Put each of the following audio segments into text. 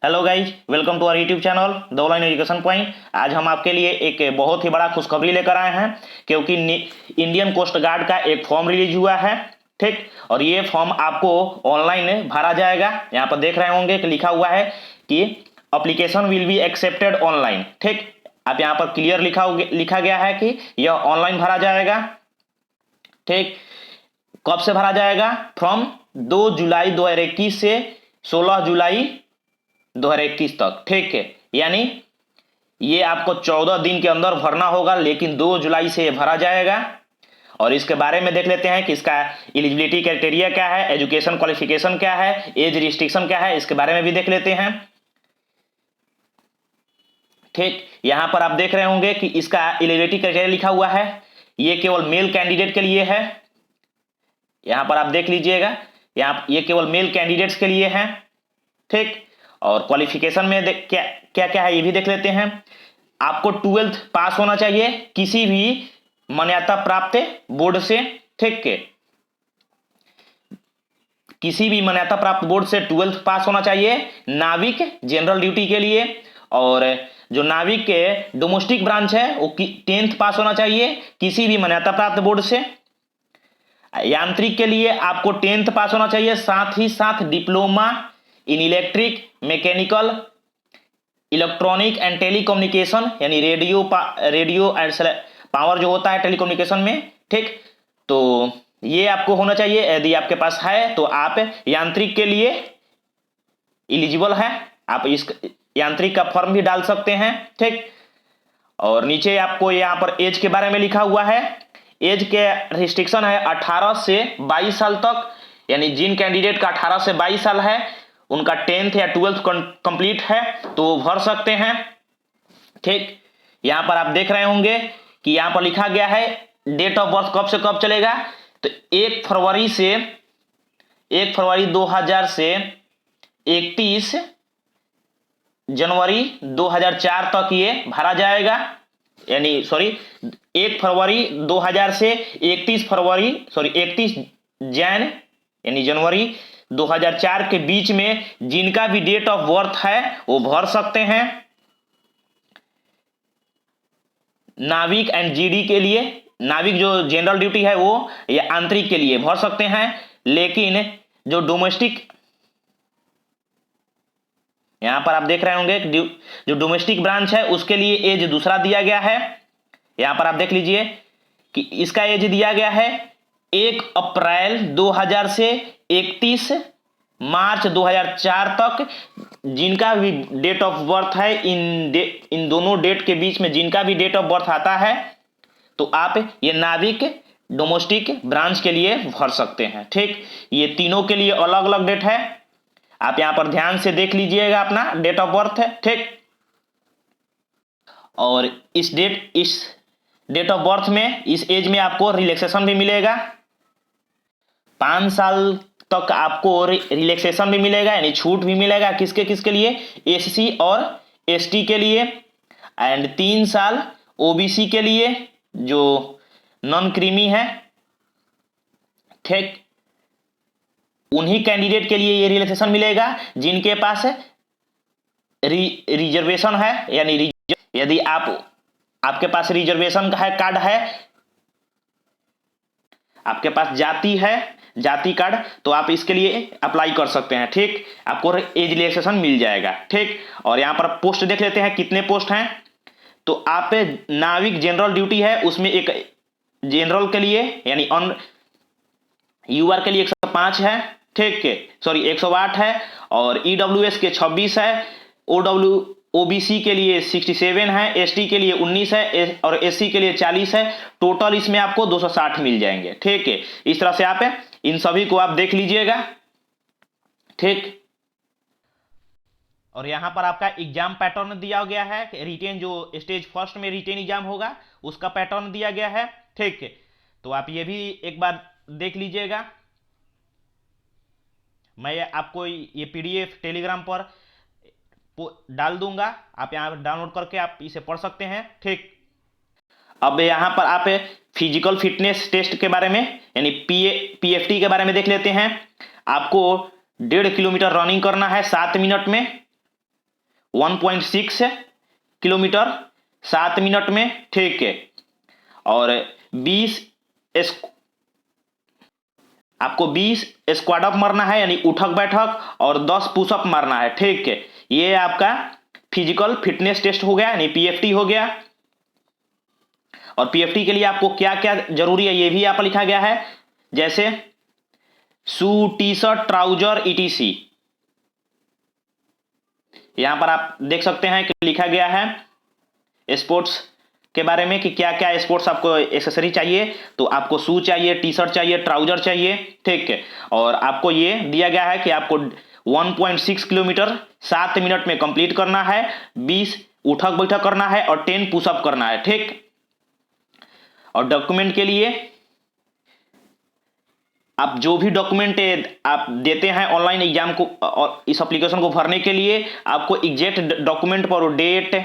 Hello guys, welcome to our YouTube channel the online education point. आज हम आपके लिए एक बहुत ही बड़ा खुशखबरी लेकर आए हैं क्योंकि इंडियन कोस्ट गार्ड का एक फॉर्म रिलीज हुआ है। ठीक, और ये फॉर्म आपको ऑनलाइन भरा जाएगा। यहाँ पर देख रहे होंगे कि लिखा हुआ है कि application will be accepted online. ठीक, आप यहाँ पर क्लियर लिखा गया है कि यह ऑनलाइन भरा जाएगा। ठीक, कब से भरा जाएगा? फ्रॉम 2 जुलाई 2021 से 16 जुलाई 2021 तक। ठीक है, यानी ये आपको 14 दिन के अंदर भरना होगा, लेकिन 2 जुलाई से ये भरा जाएगा। और इसके बारे में देख लेते हैं कि इसका एलिजिबिलिटी क्राइटेरिया क्या है, एजुकेशन क्वालिफिकेशन क्या है, एज रिस्ट्रिक्शन क्या है, इसके बारे में भी देख लेते हैं। ठीक, यहां पर आप देख रहे होंगे कि इसका एलिजिबिलिटी क्राइटेरिया लिखा हुआ है, ये केवल मेल कैंडिडेट के लिए है। यहां पर आप देख लीजिएगा, ये केवल मेल कैंडिडेट्स के लिए है। ठीक, और क्वालिफिकेशन में क्या क्या क्या है ये भी देख लेते हैं। आपको 12th पास होना चाहिए किसी भी मान्यता प्राप्त बोर्ड से। ठीक है, किसी भी मान्यता प्राप्त बोर्ड से 12th पास होना चाहिए नाविक जनरल ड्यूटी के लिए। और जो नाविक के डोमेस्टिक ब्रांच है वो 10th पास होना चाहिए किसी भी मान्यता प्राप्त बोर्ड से। यांत्रिक के लिए आपको 10th पास होना चाहिए, साथ ही साथ diploma in electric mechanical electronic and telecommunication, यानी रेडियो एंड पावर जो होता है टेलीकम्युनिकेशन में। ठीक, तो ये आपको होना चाहिए। यदि आपके पास है तो आप यांत्रिक के लिए एलिजिबल है, आप इस यांत्रिक का फॉर्म भी डाल सकते हैं। ठीक, और नीचे आपको यहाँ पर एज के बारे में लिखा हुआ है। एज के रिस्ट्रिक्शन है 18 से 22 साल तक, यानी जिन कैंडिडेट का 18 से 22 साल है उनका 10th या 12th कंप्लीट है तो वो भर सकते हैं। ठीक, यहां पर आप देख रहे होंगे कि यहां पर लिखा गया है डेट ऑफ बर्थ कब से कब चलेगा। तो 1 फरवरी 2000 से 31 जनवरी 2004 तक ये भरा जाएगा। यानी 1 फरवरी 2000 से 31 जैन यानी जनवरी 2004 के बीच में जिनका भी डेट ऑफ बर्थ है वो भर सकते हैं। नाविक एंड जीडी के लिए, नाविक जो जनरल ड्यूटी है वो या आंतरिक के लिए भर सकते हैं, लेकिन जो डोमेस्टिक, यहां पर आप देख रहे होंगे जो डोमेस्टिक ब्रांच है उसके लिए एज दूसरा दिया गया है। यहां पर आप देख लीजिए कि इसका एज दिया गया है 1 अप्रैल 2000 से 31 मार्च 2004 तक। जिनका भी डेट ऑफ बर्थ है इन दोनों डेट के बीच में जिनका भी डेट ऑफ बर्थ आता है तो आप ये नाविक डोमेस्टिक ब्रांच के लिए भर सकते हैं। ठीक, ये तीनों के लिए अलग अलग डेट है, आप यहां पर ध्यान से देख लीजिएगा अपना डेट ऑफ बर्थ है। ठीक, और इस डेट ऑफ बर्थ में, इस एज में आपको रिलैक्सेशन भी मिलेगा। 5 साल तक आपको रिलैक्सेशन भी मिलेगा, यानी छूट भी मिलेगा। किसके किसके लिए? एससी और एसटी के लिए। एंड 3 साल ओबीसी के लिए जो नॉन क्रीमी है। ठीक, उन्हीं कैंडिडेट के लिए ये रिलैक्सेशन मिलेगा जिनके पास रिजर्वेशन है, यानी यदि आपके पास रिजर्वेशन का है कार्ड है, आपके पास जाति कार्ड, तो आप इसके लिए अप्लाई कर सकते हैं। ठीक, आपको एज रिलैक्सेशन मिल जाएगा। ठीक, और यहां पर पोस्ट देख लेते हैं कितने पोस्ट हैं। तो आप नाविक जनरल ड्यूटी है उसमें एक जनरल के लिए यानी यूआर के लिए 105 है। ठीक है, 108 है। और ईडब्ल्यूएस के 26 है। ओबीसी के लिए 67 है, एसटी के लिए 19 है और एससी के लिए 40 है। टोटल इसमें आपको 260 मिल जाएंगे। ठीक है, इस तरह से आप इन सभी को आप देख लीजिएगा। ठीक, और यहां पर आपका एग्जाम पैटर्न दिया गया है, रिटेन जो स्टेज फर्स्ट में रिटेन एग्जाम होगा उसका पैटर्न दिया गया है। ठीक है, तो आप ये भी एक बार देख लीजिएगा। मैं आपको ये पीडीएफ टेलीग्राम पर डाल दूंगा, आप यहां डाउनलोड करके आप इसे पढ़ सकते हैं। ठीक, अब यहां पर आप फिजिकल फिटनेस टेस्ट के बारे में यानी पीएफटी के बारे में देख लेते हैं। आपको 1.5 किलोमीटर रनिंग करना है 7 मिनट में। 1.6 किलोमीटर 7 मिनट में, ठीक है। और 20 आपको 20 स्क्वाट अप मारना है, यानी उठक बैठक, और 10 पुशअप मारना है, ठीक है। ये आपका फिजिकल फिटनेस टेस्ट हो गया, यानी पीएफटी हो गया। और पीएफटी के लिए आपको क्या क्या जरूरी है ये भी यहाँ पर लिखा गया है, जैसे शू, टी शर्ट, ट्राउजर, ईटीसी। यहां पर आप देख सकते हैं कि लिखा गया है स्पोर्ट्स के बारे में कि क्या क्या स्पोर्ट्स आपको एक्सेसरी चाहिए। तो आपको शू चाहिए, टी शर्ट चाहिए, ट्राउजर चाहिए, ठीक है। और आपको ये दिया गया है कि आपको 1.6 किलोमीटर 7 मिनट में कंप्लीट करना है, 20 उठक बैठक करना है और 10 पुशअप करना है, ठीक। और डॉक्यूमेंट के लिए आप जो भी डॉक्यूमेंट आप देते हैं ऑनलाइन एग्जाम को और इस एप्लीकेशन को भरने के लिए, आपको एग्जैक्ट डॉक्यूमेंट पर डेट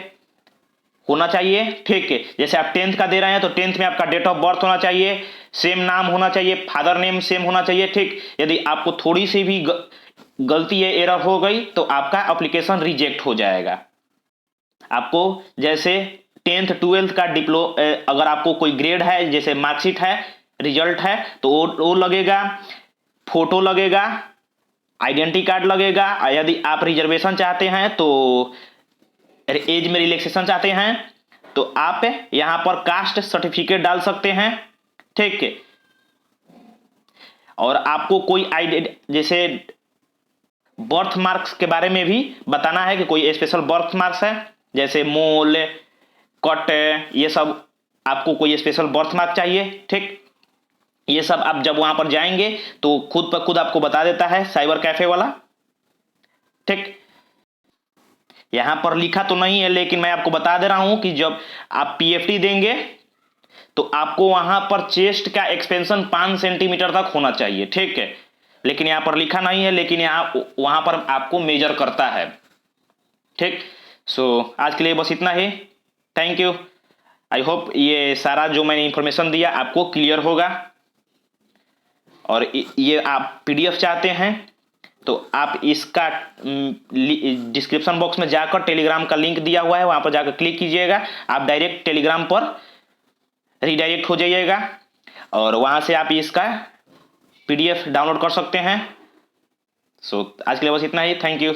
होना चाहिए, ठीक है। जैसे आप 10th का दे रहे हैं तो 10th में आपका डेट ऑफ बर्थ होना चाहिए, सेम नाम होना चाहिए, फादर नेम सेम होना चाहिए, ठीक। यदि आपको थोड़ी सी भी गलती है, एरर हो गई, तो आपका एप्लीकेशन रिजेक्ट हो जाएगा। आपको जैसे 10th 12th का अगर आपको कोई ग्रेड है, जैसे मार्कशीट है, रिजल्ट है, तो वो लगेगा, फोटो लगेगा, आइडेंटिटी कार्ड लगेगा। यदि आप रिजर्वेशन चाहते हैं तो एज में रिलैक्सेशन चाहते हैं तो आप यहां पर कास्ट सर्टिफिकेट डाल सकते हैं, ठीक है। और आपको कोई जैसे बर्थ मार्क्स के बारे में भी बताना है कि कोई स्पेशल बर्थ मार्क्स है, जैसे मोल, कट, ये सब आपको कोई स्पेशल बर्थ मार्क चाहिए, ठीक। ये सब आप जब वहां पर जाएंगे तो खुद ब खुद आपको बता देता है साइबर कैफे वाला, ठीक। यहां पर लिखा तो नहीं है, लेकिन मैं आपको बता दे रहा हूं कि जब आप पीएफटी देंगे तो आपको वहां पर चेस्ट का एक्सपेंशन 5 सेंटीमीटर तक होना चाहिए, ठीक है। लेकिन यहां पर लिखा नहीं है, लेकिन यहां वहां पर आपको मेजर करता है, ठीक। सो आज के लिए बस इतना ही। Thank you. आई होप ये सारा जो मैंने इंफॉर्मेशन दिया आपको क्लियर होगा। और ये आप पीडीएफ चाहते हैं तो आप इसका डिस्क्रिप्शन बॉक्स में जाकर टेलीग्राम का लिंक दिया हुआ है, वहां पर जाकर क्लिक कीजिएगा, आप डायरेक्ट टेलीग्राम पर रीडायरेक्ट हो जाइएगा और वहां से आप इसका पीडीएफ डाउनलोड कर सकते हैं। सो आज के लिए बस इतना ही। Thank you.